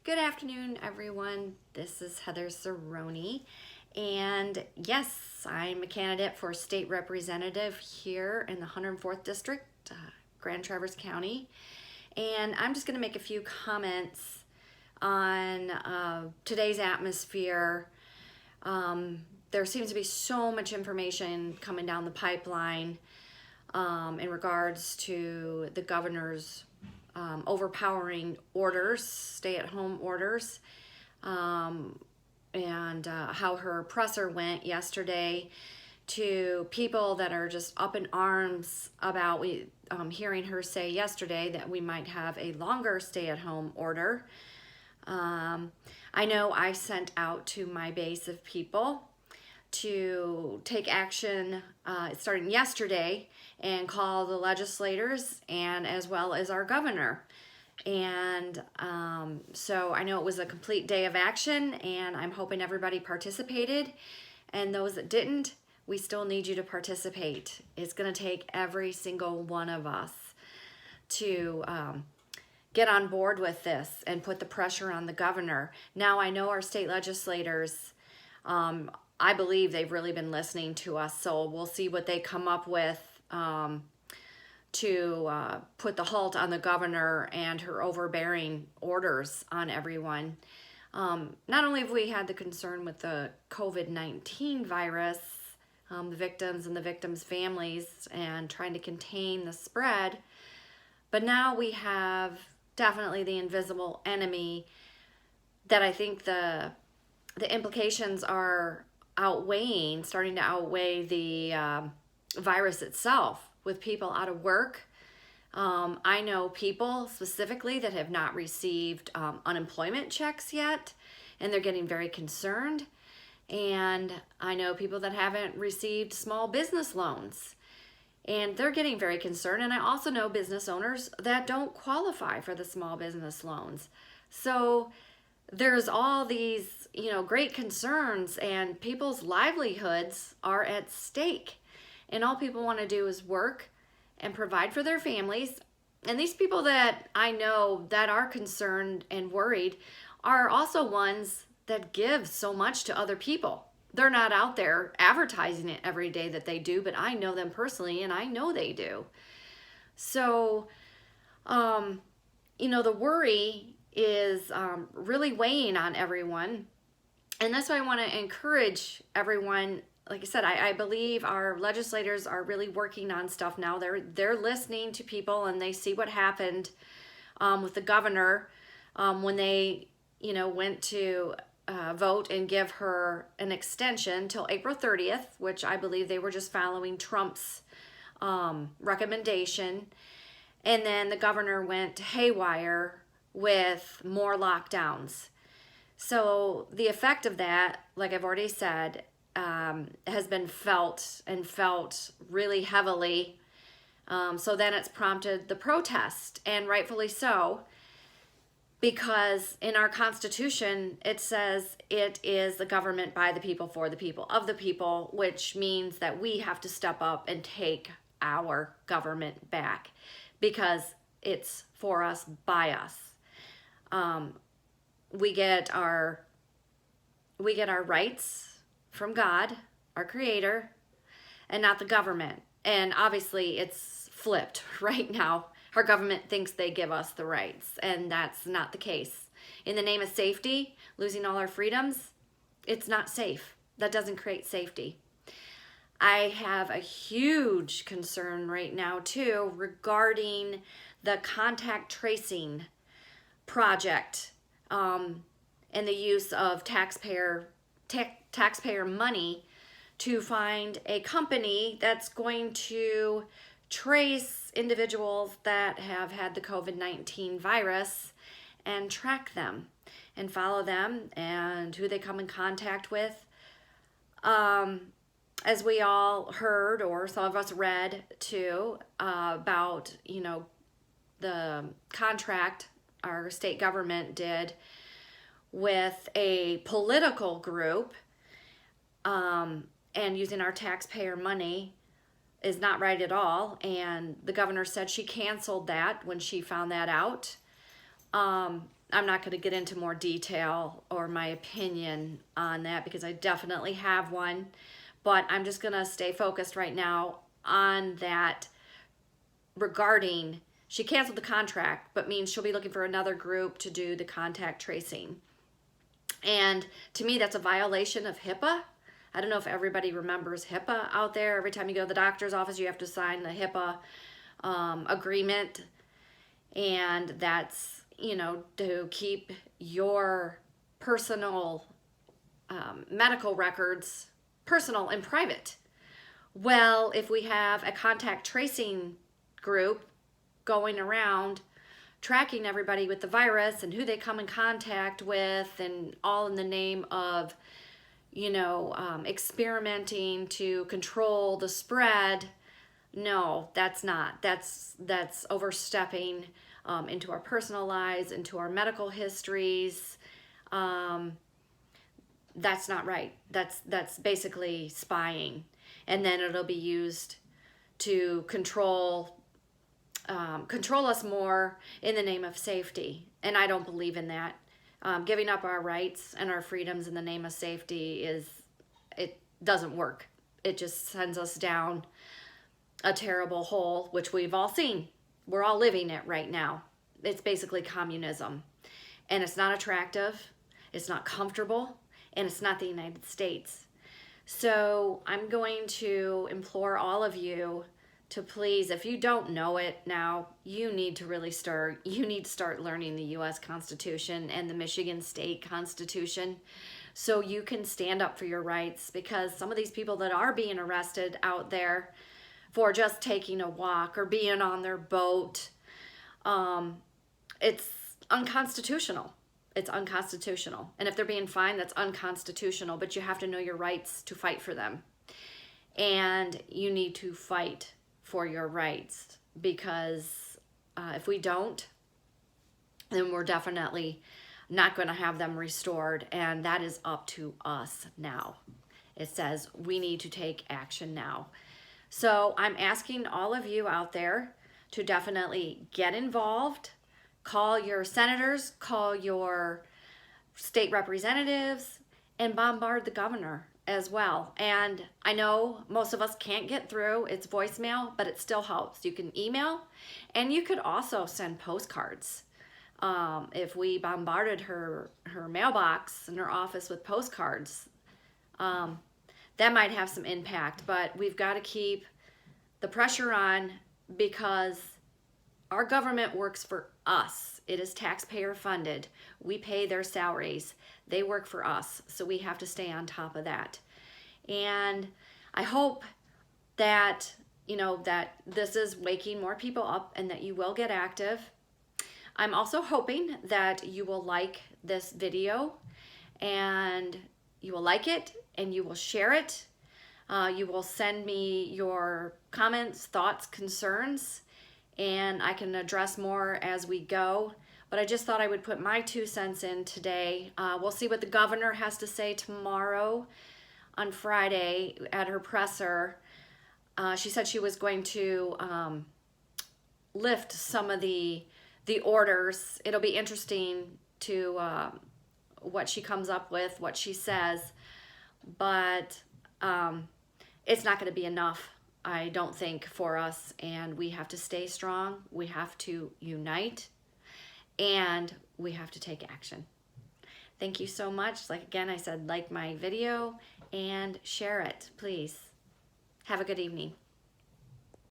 Good afternoon, everyone. This is Heather Cerrone. And yes, I'm a candidate for state representative here in the 104th District, Grand Traverse County. And I'm just going to make a few comments on today's atmosphere. There seems to be so much information coming down the pipeline in regards to the governor's overpowering orders, stay-at-home orders, and how her presser went yesterday to people that are just up in arms about hearing her say yesterday that we might have a longer stay-at-home order. I know I sent out to my base of people to take action starting yesterday and call the legislators and as well as our governor. And so I know it was a complete day of action, and I'm hoping everybody participated. And those that didn't, we still need you to participate. It's going to take every single one of us to get on board with this and put the pressure on the governor. Now, I know our state legislators, I believe they've really been listening to us, so we'll see what they come up with to put the halt on the governor and her overbearing orders on everyone. Not only have we had the concern with the COVID-19 virus, the victims and the victims' families, and trying to contain the spread, but now we have definitely the invisible enemy that I think the implications are starting to outweigh the virus itself, with people out of work. I know people specifically that have not received unemployment checks yet, and they're getting very concerned. And I know people that haven't received small business loans, and they're getting very concerned. And I also know business owners that don't qualify for the small business loans. So there's all these, great concerns, and people's livelihoods are at stake. And all people want to do is work and provide for their families. And these people that I know that are concerned and worried are also ones that give so much to other people. They're not out there advertising it every day that they do, but I know them personally, and I know they do. So, the worry is really weighing on everyone. And that's why I want to encourage everyone. Like I said, I believe our legislators are really working on stuff now. They're listening to people, and they see what happened with the governor when they, went to vote and give her an extension till April 30th, which I believe they were just following Trump's recommendation. And then the governor went haywire with more lockdowns. So the effect of that, like I've already said, has been felt really heavily. So then it's prompted the protest, and rightfully so, because in our Constitution, it says it is the government by the people, for the people, of the people, which means that we have to step up and take our government back because it's for us, by us. We get our rights from God, our creator, and not the government. And obviously it's flipped right now. Our government thinks they give us the rights, and that's not the case. In the name of safety, losing all our freedoms, it's not safe. That doesn't create safety. I have a huge concern right now too regarding the contact tracing project and the use of taxpayer money to find a company that's going to trace individuals that have had the COVID-19 virus and track them and follow them and who they come in contact with. As we all heard, or some of us read too, about, the contract our state government did with a political group, and using our taxpayer money is not right at all. And the governor said she canceled that when she found that out. I'm not going to get into more detail or my opinion on that because I definitely have one, but I'm just going to stay focused right now on that regarding she canceled the contract, but means she'll be looking for another group to do the contact tracing. And to me, that's a violation of HIPAA. I don't know if everybody remembers HIPAA out there. Every time you go to the doctor's office, you have to sign the HIPAA agreement. And that's, you know, to keep your personal medical records personal and private. Well, if we have a contact tracing group going around tracking everybody with the virus and who they come in contact with, and all in the name of, you know, experimenting to control the spread, no, that's not. That's overstepping into our personal lives, into our medical histories. That's not right. That's basically spying, and then it'll be used to control us more in the name of safety. And I don't believe in that. Giving up our rights and our freedoms in the name of safety it doesn't work. It just sends us down a terrible hole, which we've all seen. We're all living it right now. It's basically communism. And it's not attractive, it's not comfortable, and it's not the United States. So I'm going to implore all of you to please, if you don't know it now, you need to start learning the U.S. Constitution and the Michigan State Constitution so you can stand up for your rights, because some of these people that are being arrested out there for just taking a walk or being on their boat, it's unconstitutional. It's unconstitutional. And if they're being fined, that's unconstitutional, but you have to know your rights to fight for them. And you need to fight for your rights, because if we don't, then we're definitely not going to have them restored, and that is up to us now. It says we need to take action now. So I'm asking all of you out there to definitely get involved. Call your senators, call your state representatives, and bombard the governor as well. And I know most of us can't get through. It's voicemail, but it still helps. You can email, and you could also send postcards. If we bombarded her mailbox and her office with postcards, that might have some impact. But we've got to keep the pressure on, because our government works for us. It is taxpayer funded. We pay their salaries. They work for us, so we have to stay on top of that. And I hope that, you know, that this is waking more people up and that you will get active. I'm also hoping that you will like this video, and you will like it and you will share it. You will send me your comments, thoughts, concerns, and I can address more as we go. But I just thought I would put my 2 cents in today. We'll see what the governor has to say tomorrow on Friday at her presser. She said she was going to lift some of the orders. It'll be interesting to what she comes up with, what she says. But it's not going to be enough, I don't think, for us. And we have to stay strong. We have to unite. And we have to take action. Thank you so much. Like again, I said, like my video and share it, please. Have a good evening.